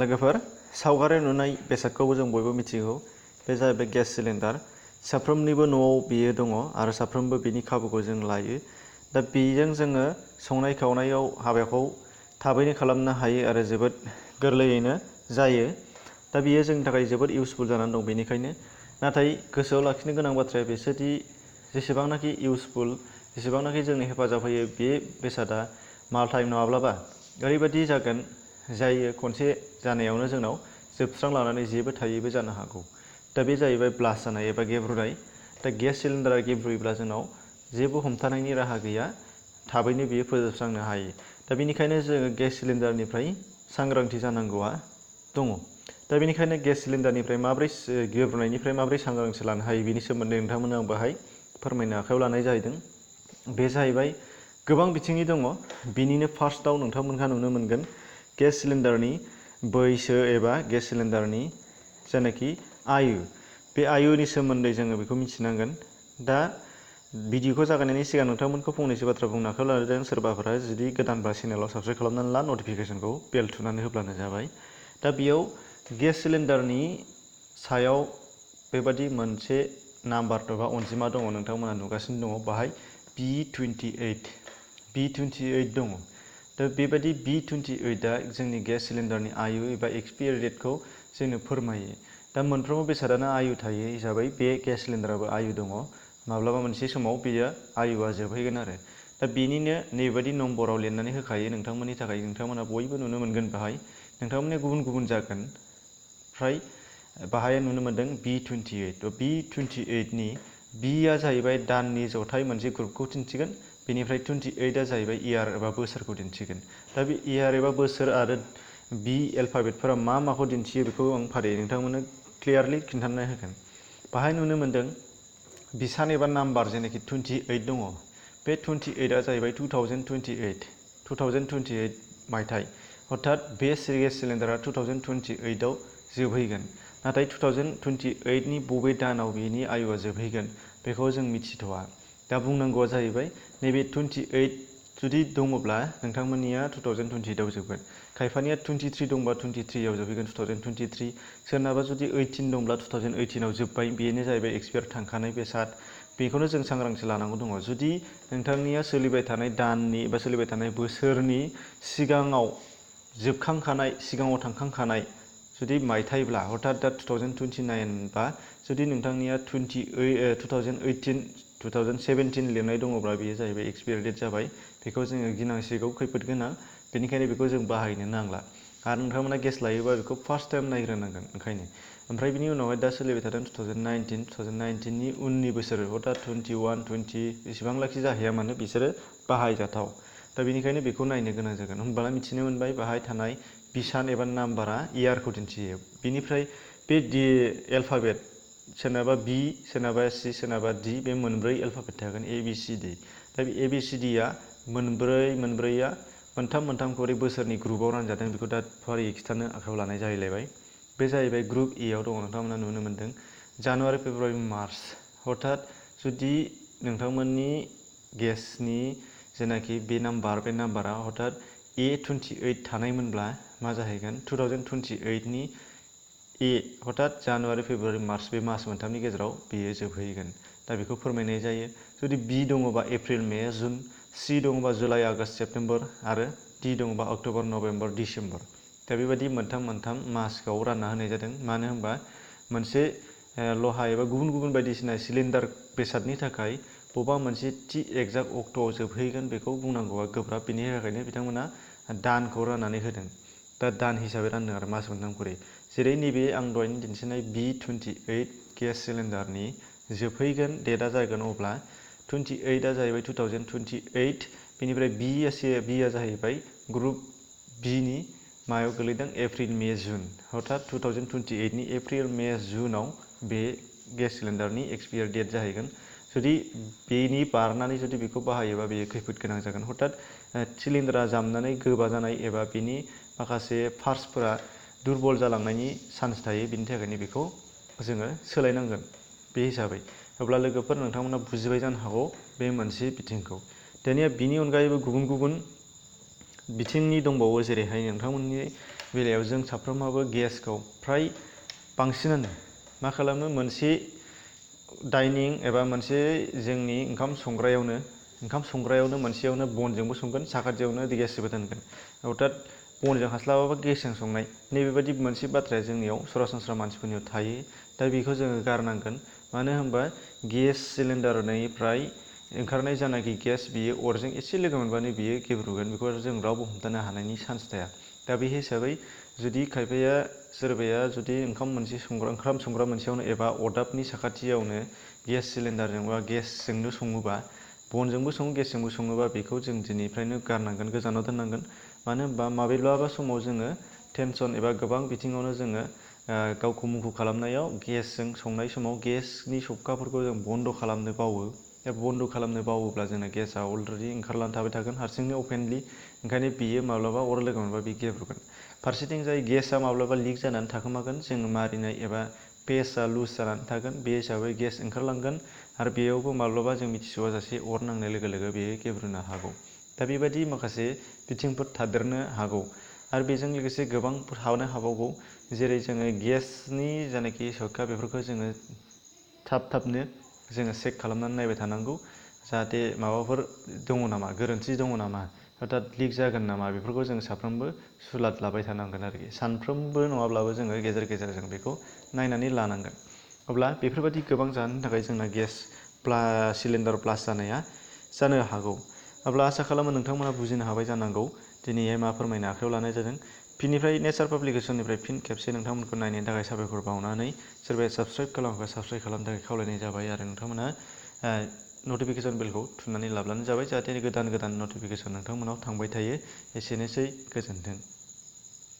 लोगोफोर सावगारि नुनाय बेसादखौबो जों बयबो मिथिगौ बे जाहैबाय गेस सिलिन्डार साफ्रोमनिबो न'आव बेयो दङ आरो साफ्रोमबो बेनि खाबुखौ जों लायो दा बेजों जोङो संनाय खावनायाव हाबाखौ थाबैनो खालामनो हायो आरो जोबोद गोरलैयैनो जायो दा बेयो जोंनि थाखाय जोबोद इउसफुल जानानै दं बेनिखायनो नाथाय गोसोआव लाखिनो गोनां बाथ्राया बेसोदि जेसेबांनाखि इउसफुल जेसेबांनाखि जोंनो हेफाजाब होयो बे बेसादा माब्लाबा माब्लाबा ओरैबायदि जागोन जायो खनसे जानायावनो जोंनाव जोबस्रांलांनानै जेबो थायैबो जानो हागौ दा बे जाहैबाय ब्लास्ट जानाय एबा गेब्रुनाय दा गेस सिलिन्डारा गेब्रुयोब्ला जोंनाव जेबो हमथानायनि राहा गैया थाबैनो बियो फोजोबस्रांनो हायो दा बेनिखायनो जोङो गेस सिलिन्डारनिफ्राय सांग्रांथि जानांगौआ दङ दा बेनिखायनो गेस सिलिन्डारनिफ्राय माबोरै गेब्रुनायनिफ्राय माबोरै सांग्रांथि लानो हायो बेनि सोमोन्दै नोंथांमोननो आं बाहाय फोरमायनो आखायाव लानाय जाहैदों बे जाहैबाय गोबां बिथिंनि दङ बिनिनो फार्स्टआव नोंथांमोनहा नुनो मोनगोन गेस सिलिन्डारनि बैसो एबा गेस सिलिन्डारनि जायनाखि आयु बे आयुनि सोमोन्दै जोङो बेखौ मिथिनांगोन दा भिडिअखौ जागायनायनि सिगां नोंथांमोनखौ फंनैसो बाथ्रा बुंनो आखायाव लादों सोरबाफोरा जुदि गोदानबा चेनेलाव साबस्क्राइब खालामनानै ला नटिफिकेसनखौ बेल थुनानै होब्लानो जाबाय दा बेयाव गेस सिलिन्डारनि सायाव बेबादि मोनसे नाम्बार एबा अनजिमा दङ नोंथांमोना नुगासिनो दङ बाहाय B28 दङ दा बेबायदि B28आ जोंनि गेस सिलिन्डारनि आयु एबा एक्सपायरि डेटखौ जोंनो फोरमायो दा मोनफ्रोमबो बेसादानो आयु थायो हिसाबै बे गेस सिलिन्डाराबो आयु दङ माब्लाबा मोनसे समाव बेयो आयुआ जोबहैगोन आरो दा बेनिनो नैबादि नम्बराव लिरनानै होखायो नोंथांमोननि थाखाय नोंथांमोना बयबो नुनो मोनगोन बाहाय नोंथांमोननि गुबुन गुबुन जागोन फ्राय बाहाय नुनो मोनदों B28 B28नि Bआ जाहैबाय दाननि जथाय मोनसे ग्रुपखौ दिन्थिगोन बेनिफ्राय 28आ जाहैबाय इयार एबा बोसोरखौ दिन्थिगोन दा बे इयार एबा बोसोर आरो बी एल्फाबेटफोरा मा माखौ दिन्थियो बेखौ आं फारियै नोंथांमोननो क्लियारलि खिन्थाना होगोन बाहाय नुनो मोनदों बिसान एबा नाम्बार जेनाखि 28 दङ बे 28आ जाहैबाय 2028 मायथाइ अर्थात बे गेस सिलिन्डारा 2028आव जोबहैगोन नाथाय 2028नि बबे दानाव बेनि आयुआ जोबहैगोन बेखौ जों मिथिथ'आ दा बुंनांगौआ जाहैबाय नैबे 28 जुदि दङब्ला नोंथांमोननिया 2028आव जोबगोन खायफानिया 23 दंबा 23आव जोबहैगोन 2023 सोरनाबा जुदि 18 दंब्ला 2018आव जोब्बाय बेनो जाहैबाय एक्सपायार थांखानाय बेसाद बेखौनो जों सांग्रांथि लानांगौ दङ जुदि नोंथांनिया सोलिबाय थानाय दाननि एबा सोलिबाय थानाय बोसोरनि सिगाङाव जोबखांखानाय सिगाङाव थांखांखानाय जुदि मायथाइब्ला हथात दा 2029 बा जुदि नोंथांनिया 2017 लिरनाय दङब्ला बेयो जाहैबाय एक्सपायरि डेट जाबाय बेखौ जोङो गिनांसिगौ खैफोद गोनां बेनिखायनो बेखौ जों बाहायनो नांला आरो नोंथांमोना गेस लायोबा बेखौ फार्स्ट टाइम नायग्रोनांगोन ओंखायनो ओमफ्राय बिनि उनावहाय दा सोलिबाय थादों 2019नि उननि बोसोर हथात 21, 20 बेसेबांलाखि जाहैया मानो बिसोरो बाहायजाथाव दा बेनिखायनो बेखौ नायनो गोनां जागोन होनब्ला मिथिनो मोनबाय बाहाय थानाय बिसान एबा नाम्बारा इयारखौ दिन्थियो बिनिफ्राय बे डि एल्फाबेट सोरनाबा बी सोरनाबा सी सोरनाबा डी बे मोनब्रै एल्फाबेट थागोन ABCD दा बे ABCDआ मोनब्रैया मोनथाम खरै बोसोरनि ग्रुपआव रानजादों बेखौ दा फारियै खिथानो आखायाव लानाय जाहैलायबाय बे जाहैबाय ग्रुप एआव दङ नोंथांमोना नुनो मोनदों जानुवारि फेब्रुवारि मार्च हथात जुदि नोंथांमोननि गेसनि जेनाखि बे नाम्बारा हथात A28 थानायमोनब्ला मा जाहैगोन 2028नि ए हथात जानुवारि फेब्रुवारि मार्च बे मास मोनथामनि गेजेराव बेयो जोबहैगोन दा बेखौ फोरमायनाय जायो जुदि बी दङबा एप्रिल मे जुन सी दङबा जुलाइ आगष्ट सेप्तेम्बर आरो डी दङबा अक्ट'बर नभेम्बर डिसेम्बर दा बेबायदि मोनथाम मासखौ रानना होनाय जादों मानो होनबा मोनसे लहा एबा गुबुन बायदिसिना सिलिन्डार बेसादनि थाखाय बबेबा मोनसे थि एक्जाक्ट अक्ट'आव जोबहैगोन बेखौ बुंनांगौआ गोब्राब बेनि थाखायनो बिथांमोना दानखौ राननानै होदों दा दान हिसाबै रानदों आरो मास मोनथाम खरै जेरै नैबे आं दहायनो दिन्थिनाय B28 गेस सिलिन्डारनि जोबहैगोन डेटआ जागोन अब्ला 28आ जाहैबाय 2028 बेनिफ्राय Bआ जाहैबाय ग्रुप Bनि मायाव गोलैदों एप्रिल मे जुन हथात 2028नि एप्रिल मे जुनाव बे गेस सिलिन्डारनि एक्सपायारि डेट जाहैगोन जुदि बेनि बारनानै जुदि बेखौ बाहायोबा बेयो खैफोद गोनां जागोन हथात सिलिन्डारा जामनानै गोबा जानाय एबा बेनि माखासे पार्ट्सफोरा दुरबल जालांनायनि चान्स थायो बेनि थाखायनो बेखौ जोङो सोलायनांगोन बे हिसाबै अब्ला लोगोफोर नोंथांमोना बुजिबाय जानो हागौ बे मोनसे बिथिंखौ दानिया बिनि अनगायैबो गुबुन बिथिंनि दंबावो जेरैहाय नोंथांमोननि बेलायाव जों साफ्रोमहाबो गेसखौ फ्राय बांसिनानो मा खालामो मोनसे डाइनिं एबा मोनसे जोंनि ओंखाम संग्रायावनो मोनसेयावनो बनजोंबो संगोन साखाथियावनो गेसबो दोनगोन अर्थात बनजों हास्लाबाबा गेसजों संनाय नैबेबायदि मोनसे बाथ्राया जोंनियाव सरासनस्रा मानसिफोरनियाव थायो दा बेखौ जोङो गारनांगोन मानो होनबा गेस सिलिन्डारनिफ्राय ओंखारनाय जानाखि गेस बियो अरजों एसे लोगो मोनबानो बियो गेब्रुगोन बेखौ जों रावबो हमथानो हानायनि चान्स थाया दा बे हिसाबै जुदि खायफाया सोरबाया जुदि ओंखाम संग्रा मोनसेयावनो एबा अरदाबनि साखाथियावनो गेस सिलिन्डारजों बा गेसजोंनो सङोबा बनजोंबो सङो गेसजोंबो सङोबा बेखौ जों दिनैफ्रायनो गारनांगोन गोजानाव दोननांगोन मानो होनबा माब्लाबा समाव जोङो टेनसन एबा गोबां बिथिङावनो जोङो गावखौ मुखुब खालामनायाव गेसजों संनाय समाव गेसनि सौखाफोरखौ जों बन्द' खालामनो बावो बन्द' खालामनो बावोब्ला जोंना गेसा अलरेडि ओंखारलांना थाबाय थागोन हारसिंनो अपेनलि ओंखायनो बियो माब्लाबा अर लोगो मोनबा बे गेब्रुगोन फारसेथिं जाय गेसा माब्लाबा लिक जानानै थाखोमागोन जों मारिनाय एबा पेजआ लुज जानानै थागोन बे हिसाबै गेस ओंखारलांगोन आरो बेयावबो माब्लाबा जों मिथिस'वा जासे अर नांनाय लोगो लोगो बेयो गेब्रुनो हागौ दा बेबायदि माखासे बिथिंफोर थादेरनो हागौ आरो बेजों लोगोसे गोबां थानो हाबावगौ जेरै जोङो गेसनि जानाखि सौखा बेफोरखौ जोङो थाबनो जोङो चेक खालामनानै नायबाय थानांगौ जाहाथे माबाफोर दङ नामा गोरोन्थि दङ नामा अर्थात लिक जागोन नामा बेफोरखौ जों साफ्रोमबो सुलाद लाबाय थानांगोन आरोखि सानफ्रोमबो नङाब्लाबो जोङो गेजेर गेजेर जों बेखौ नायनानै लानांगोन अब्ला बेफोरबायदि गोबां जाहोननि थाखाय जोंना गेस सिलिन्डार ब्लास्ट जानाया जानो हागौ अब्ला आसा खालामो नोंथांमोना बुजिनो हाबाय जानांगौ दिनैहाय मा फोरमायनो आखायाव लानाय जादों फिननिफ्राय नेचार पाब्लिकेसननिफ्राय फिन खेबसे नोंथांमोनखौ नायनायनि थाखाय साबायखर बावनानै सोरबाया साबस्क्राइब खालामाखै साबस्क्राइब खालामनो थाखाय खावलायनाय जाबाय आरो नोंथांमोना नटिफिकेसन बेलखौ थुनानै लाब्लानो जाबाय जाहाथे गोदान नटिफिकेसन नोंथांमोनाव थांबाय थायो एसेनोसै गोजोन्थों।